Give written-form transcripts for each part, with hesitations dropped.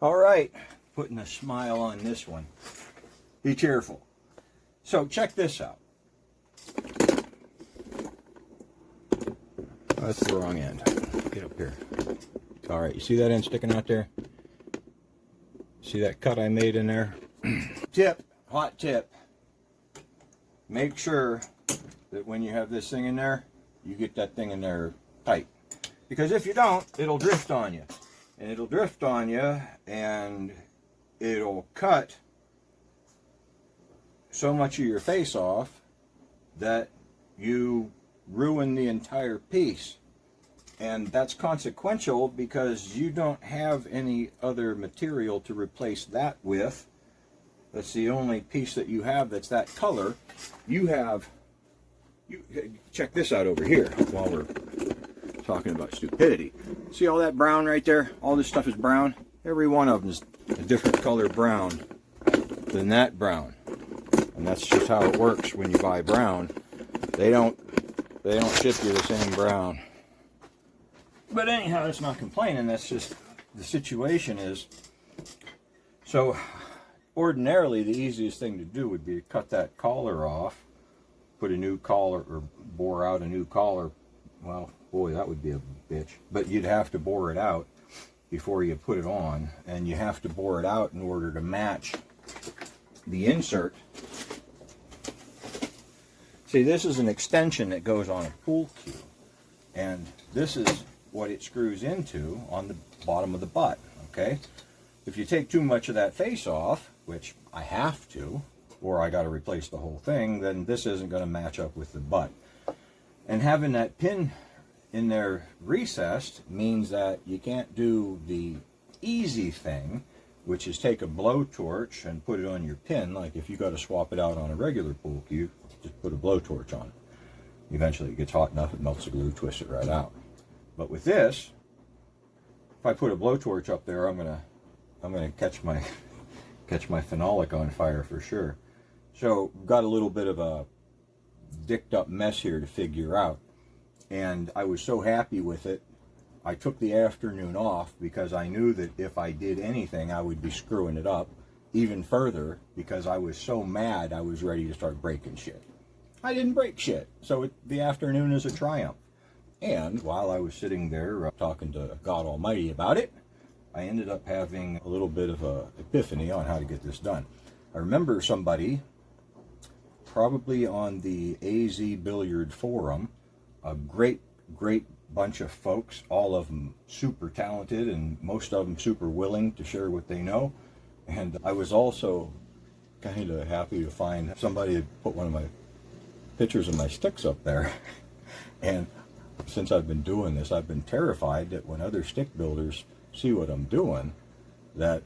All right, putting a smile on this one. Be cheerful. So check this out. That's the wrong end. Get up here. All right, you see that end sticking out there? See that cut I made in there? Tip, hot tip. Make sure that when you have this thing in there, you get that thing in there tight. Because if you don't, it'll drift on you. And it'll drift on you and it'll cut so much of your face off that you ruin the entire piece. And that's consequential because you don't have any other material to replace that with. That's the only piece that you have that's that color. Check this out over here while we're talking about stupidity. See all that brown right there? All this stuff is brown. Every one of them is a different color brown than that brown. And that's just how it works when you buy brown. They don't ship you the same brown. But anyhow, it's not complaining. That's just the situation is. So ordinarily the easiest thing to do would be to cut that collar off, put a new collar or bore out a new collar. Well, boy, that would be a bitch. But you'd have to bore it out before you put it on, and you have to bore it out in order to match the insert. See, this is an extension that goes on a pool cue, and this is what it screws into on the bottom of the butt, okay? If you take too much of that face off, which I have to, or I got to replace the whole thing, then this isn't going to match up with the butt. And having that pin in there recessed means that you can't do the easy thing, which is take a blowtorch and put it on your pin. Like if you got to swap it out on a regular pool cue, just put a blowtorch on it. Eventually it gets hot enough, it melts the glue, twist it right out. But with this, if I put a blowtorch up there, I'm gonna catch my phenolic on fire for sure. So got a little bit of a dicked up mess here to figure out, and I was so happy with it. I took the afternoon off because I knew that if I did anything I would be screwing it up even further, because I was so mad I was ready to start breaking shit. I didn't break shit, so the afternoon is a triumph. And while I was sitting there talking to God Almighty about it, I ended up having a little bit of a epiphany on how to get this done. I remember somebody, probably on the AZ Billiard Forum, a great bunch of folks, all of them super talented and most of them super willing to share what they know. And I was also kind of happy to find somebody had put one of my pictures of my sticks up there. And since I've been doing this, I've been terrified that when other stick builders see what I'm doing, that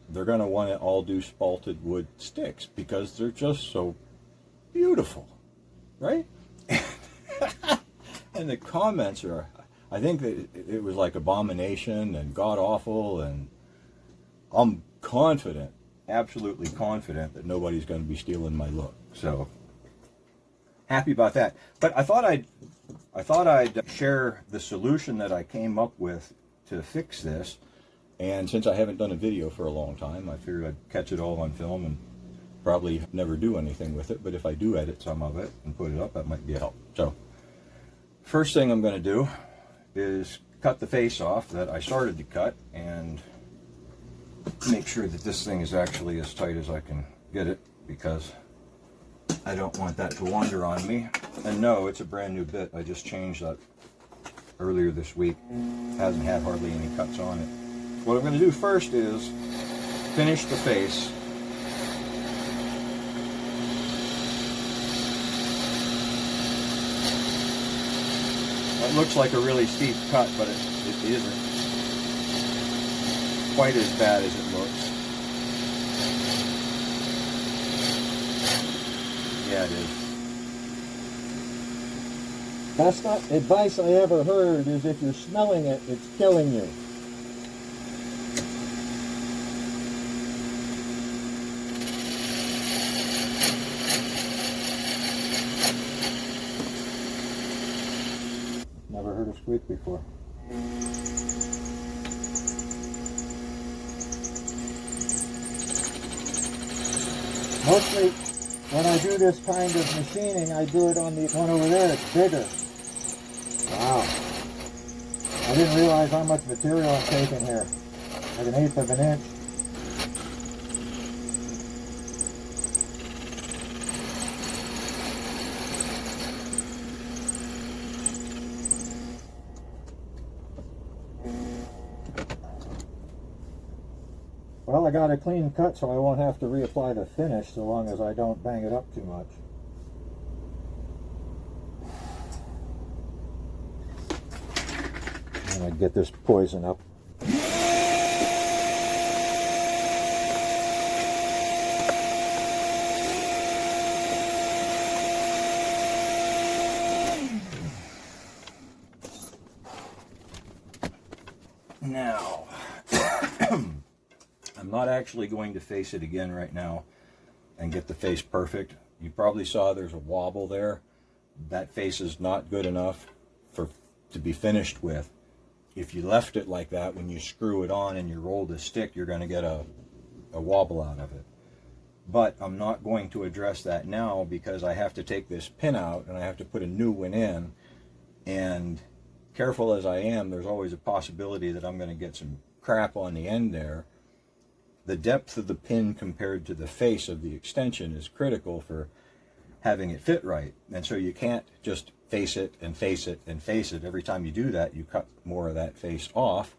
they're going to want to all do spalted wood sticks because they're just so beautiful, right? And the comments are, I think that it was like abomination and god awful, and I'm confident, absolutely confident, that nobody's going to be stealing my look. So happy about that. But I thought I'd share the solution that I came up with to fix this. And since I haven't done a video for a long time, I figured I'd catch it all on film and probably never do anything with it. But if I do edit some of it and put it up, that might be a help. So first thing I'm going to do is cut the face off that I started to cut and make sure that this thing is actually as tight as I can get it, because I don't want that to wander on me. And no, it's a brand new bit. I just changed that earlier this week. Hasn't had hardly any cuts on it. What I'm going to do first is finish the face. It looks like a really steep cut, but it isn't quite as bad as it looks. Yeah, it is. Best advice I ever heard is if you're smelling it, it's killing you. Never heard a squeak before. Mostly when I do this kind of machining, I do it on the one over there. It's bigger. Wow. I didn't realize how much material I'm taking here. Like 1/8 of an inch. Well, I got a clean cut so I won't have to reapply the finish so long as I don't bang it up too much. And I get this poison up. Now, I'm not actually going to face it again right now and get the face perfect. You probably saw there's a wobble there. That face is not good enough to be finished with. If you left it like that, when you screw it on and you roll the stick, you're going to get a wobble out of it. But I'm not going to address that now because I have to take this pin out and I have to put a new one in. And careful as I am, there's always a possibility that I'm going to get some crap on the end there. The depth of the pin compared to the face of the extension is critical for having it fit right. And so you can't just face it and face it and face it. Every time you do that, you cut more of that face off.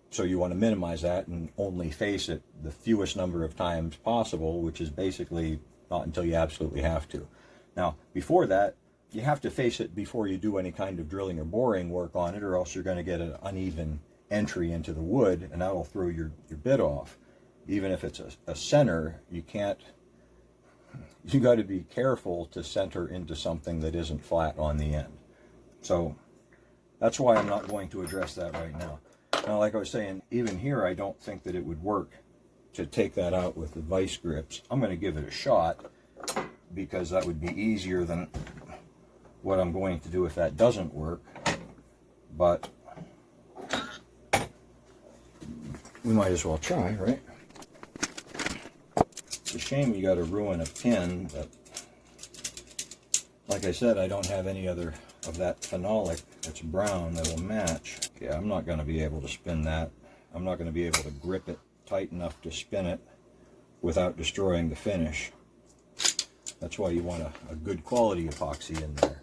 So you want to minimize that and only face it the fewest number of times possible, which is basically not until you absolutely have to. Now, before that, you have to face it before you do any kind of drilling or boring work on it, or else you're going to get an uneven entry into the wood, and that'll throw your bit off. Even if it's a center, you got to be careful to center into something that isn't flat on the end. So that's why I'm not going to address that right now. Now, like I was saying, even here, I don't think that it would work to take that out with the vice grips. I'm going to give it a shot because that would be easier than what I'm going to do if that doesn't work. But we might as well try, right? It's a shame you got to ruin a pin, but like I said, I don't have any other of that phenolic that's brown that will match. Yeah, I'm not going to be able to spin that. I'm not going to be able to grip it tight enough to spin it without destroying the finish. That's why you want a good quality epoxy in there.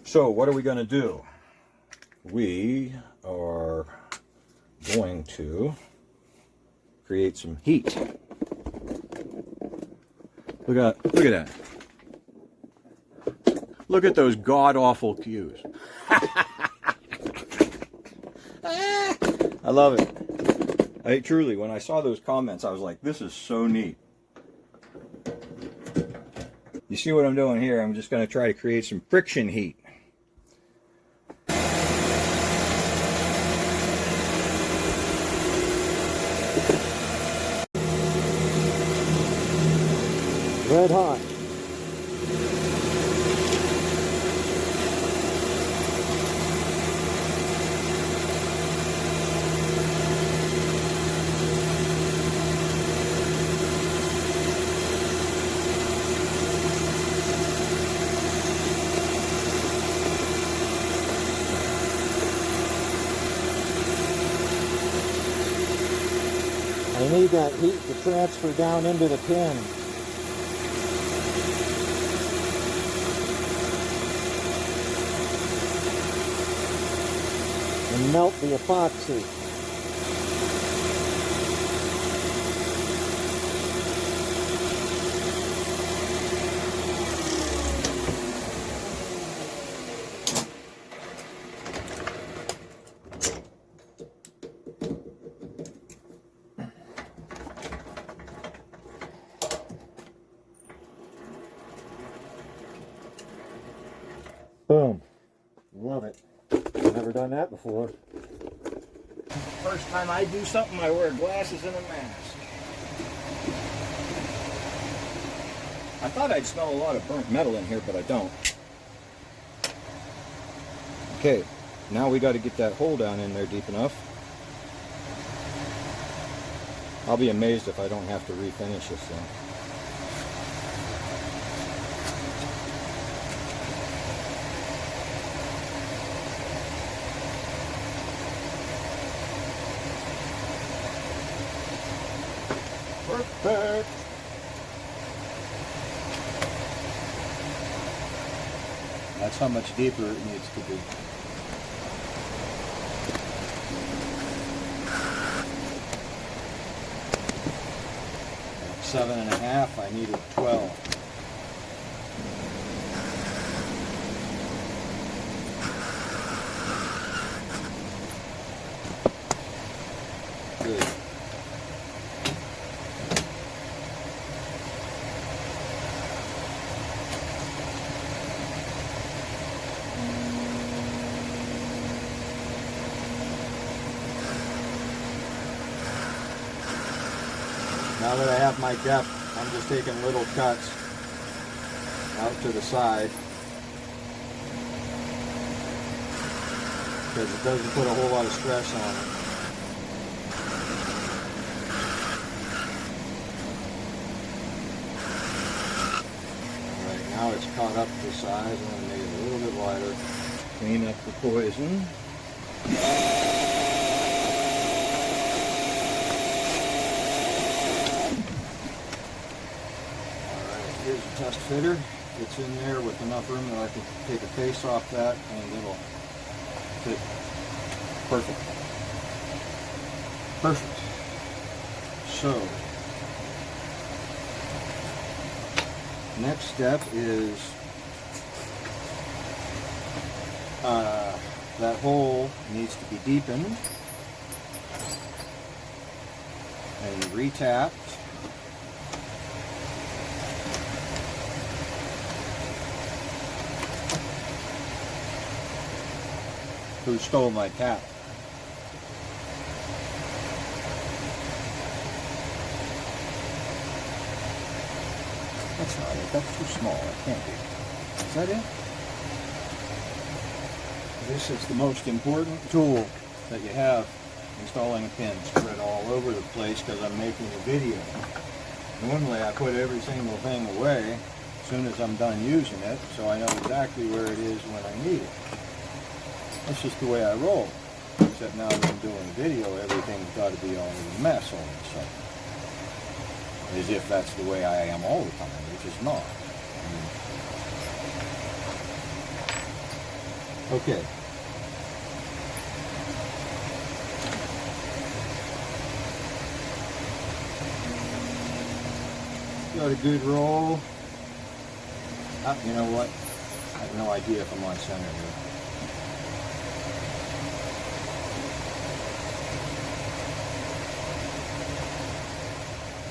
So what are we going to do? We are going to create some heat. Look at that. Look at those god-awful cues. I love it. Truly, when I saw those comments, I was like, this is so neat. You see what I'm doing here? I'm just going to try to create some friction heat. Red hot. I need that heat to transfer down into the pin. And melt the epoxy. Boom. Love it. Never done that before. First time I do something, I wear glasses and a mask. I thought I'd smell a lot of burnt metal in here, but I don't. Okay, now we got to get that hole down in there deep enough. I'll be amazed if I don't have to refinish this thing. Perfect. That's how much deeper it needs to be. At 7.5, I needed 12. Good. Now that I have my depth, I'm just taking little cuts out to the side because it doesn't put a whole lot of stress on it. Alright, now it's caught up to size. I'm going to make it a little bit wider. Clean up the poison. Here's a test fitter. It's in there with enough room that I can take a face off that and it'll fit perfect. Perfect. So, next step is that hole needs to be deepened and retapped. Who stole my tap? That's not it. That's too small. It can't be. Is that it? This is the most important tool that you have installing a pin. Spread all over the place because I'm making a video. Normally I put every single thing away as soon as I'm done using it so I know exactly where it is when I need it. That's just the way I roll. Except now that I'm doing a video, everything's got to be all in a mess all of a sudden. As if that's the way I am all the time, which is not. Okay. Got a good roll. Ah, you know what? I have no idea if I'm on center here.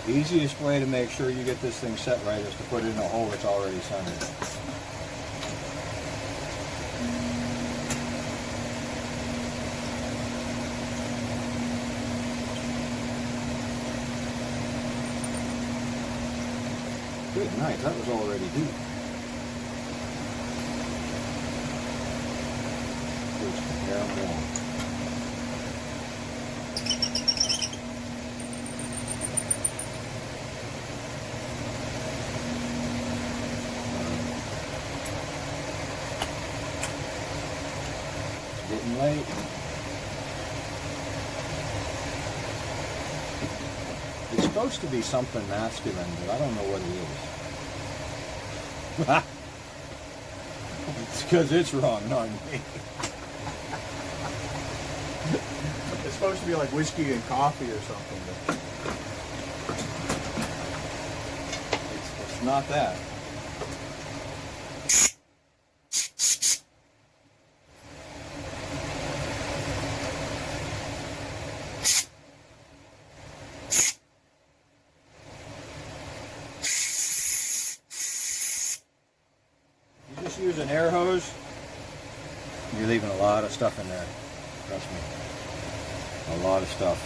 The easiest way to make sure you get this thing set right is to put it in a hole that's already centered. Good night, that was already deep. Just compare them along. Getting late. It's supposed to be something masculine, but I don't know what it is. It's because it's wrong, not me. It's supposed to be like whiskey and coffee or something. But It's not that. Just use an air hose, you're leaving a lot of stuff in there. Trust me. A lot of stuff.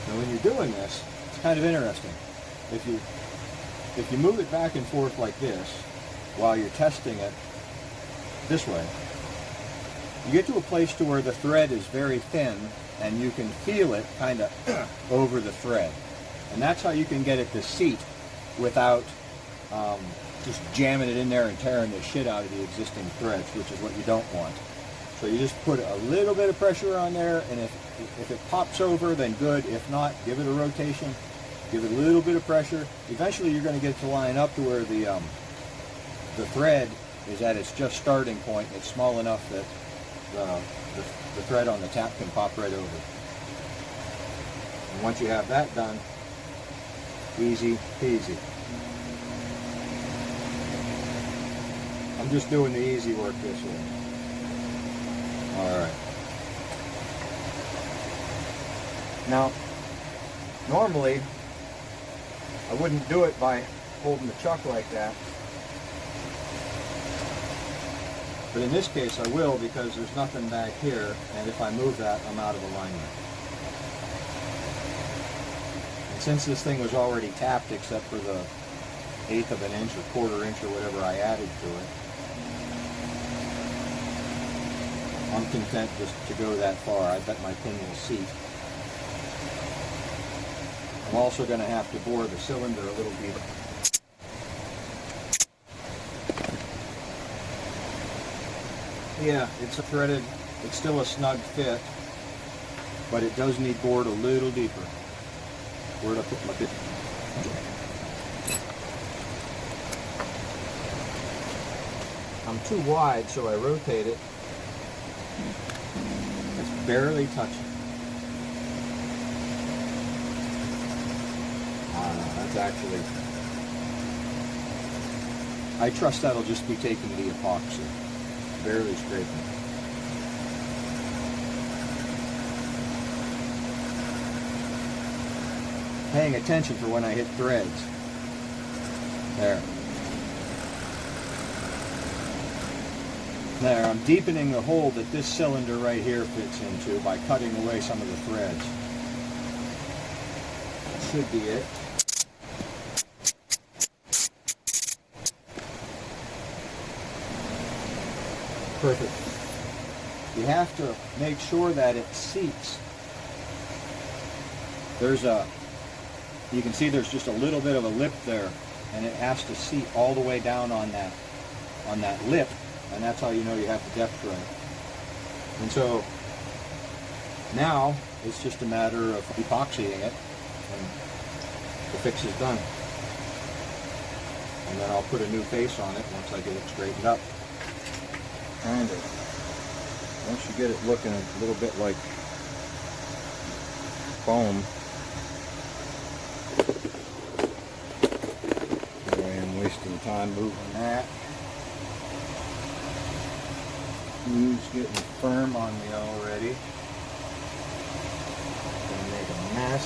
Now when you're doing this, it's kind of interesting. If you move it back and forth like this while you're testing it this way, you get to a place to where the thread is very thin and you can feel it kind of over the thread. And that's how you can get it to seat without just jamming it in there and tearing the shit out of the existing threads, which is what you don't want. So you just put a little bit of pressure on there, and if it pops over, then good. If not, give it a rotation, give it a little bit of pressure. Eventually you're going to get it to line up to where the thread is at its just starting point. It's small enough that the thread on the tap can pop right over. And once you have that done, easy peasy. I'm just doing the easy work this way. Alright. Now, normally, I wouldn't do it by holding the chuck like that. But in this case I will, because there's nothing back here, and if I move that, I'm out of alignment. And since this thing was already tapped except for the 1/8 of an inch or 1/4 inch or whatever I added to it, I'm content just to go that far. I bet my pin will seat. I'm also going to have to bore the cylinder a little deeper. Yeah, it's a threaded, it's still a snug fit, but it does need bored a little deeper. Where'd I put my bit? I'm too wide, so I rotate it. It's barely touching. That's actually, I trust that'll just be taking the epoxy. Barely scraping. Paying attention for when I hit threads. There. There, I'm deepening the hole that this cylinder right here fits into by cutting away some of the threads. That should be it. Perfect. You have to make sure that it seats. You can see there's just a little bit of a lip there, and it has to seat all the way down on that lip, and that's how you know you have the depth right. And so now it's just a matter of epoxying it, and the fix is done. And then I'll put a new face on it once I get it straightened up. Kind of, once you get it looking a little bit like foam, I am wasting time moving that. Glue's getting firm on me already. Gonna make a mess.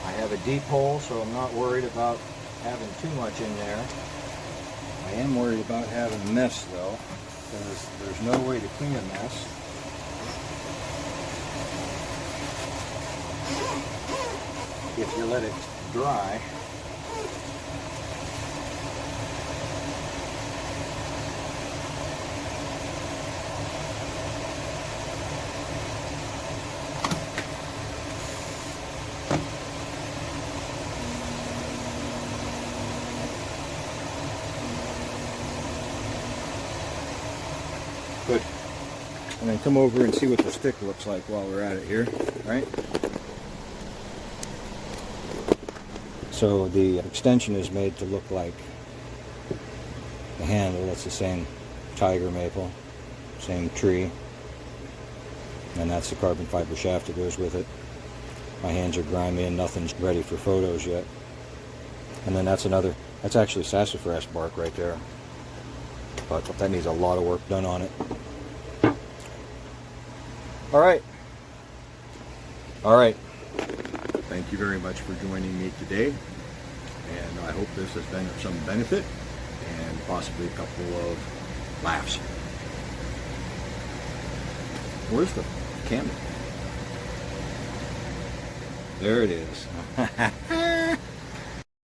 I have a deep hole, so I'm not worried about having too much in there. I am worried about having a mess though, because there's no way to clean a mess. If you let it dry. Good. And then come over and see what the stick looks like while we're at it here, right? So the extension is made to look like the handle. That's the same tiger maple, same tree. And that's the carbon fiber shaft that goes with it. My hands are grimy and nothing's ready for photos yet. And then that's actually sassafras bark right there. But that needs a lot of work done on it. All right. Thank you very much for joining me today. And I hope this has been of some benefit and possibly a couple of laughs. Where's the camera? There it is.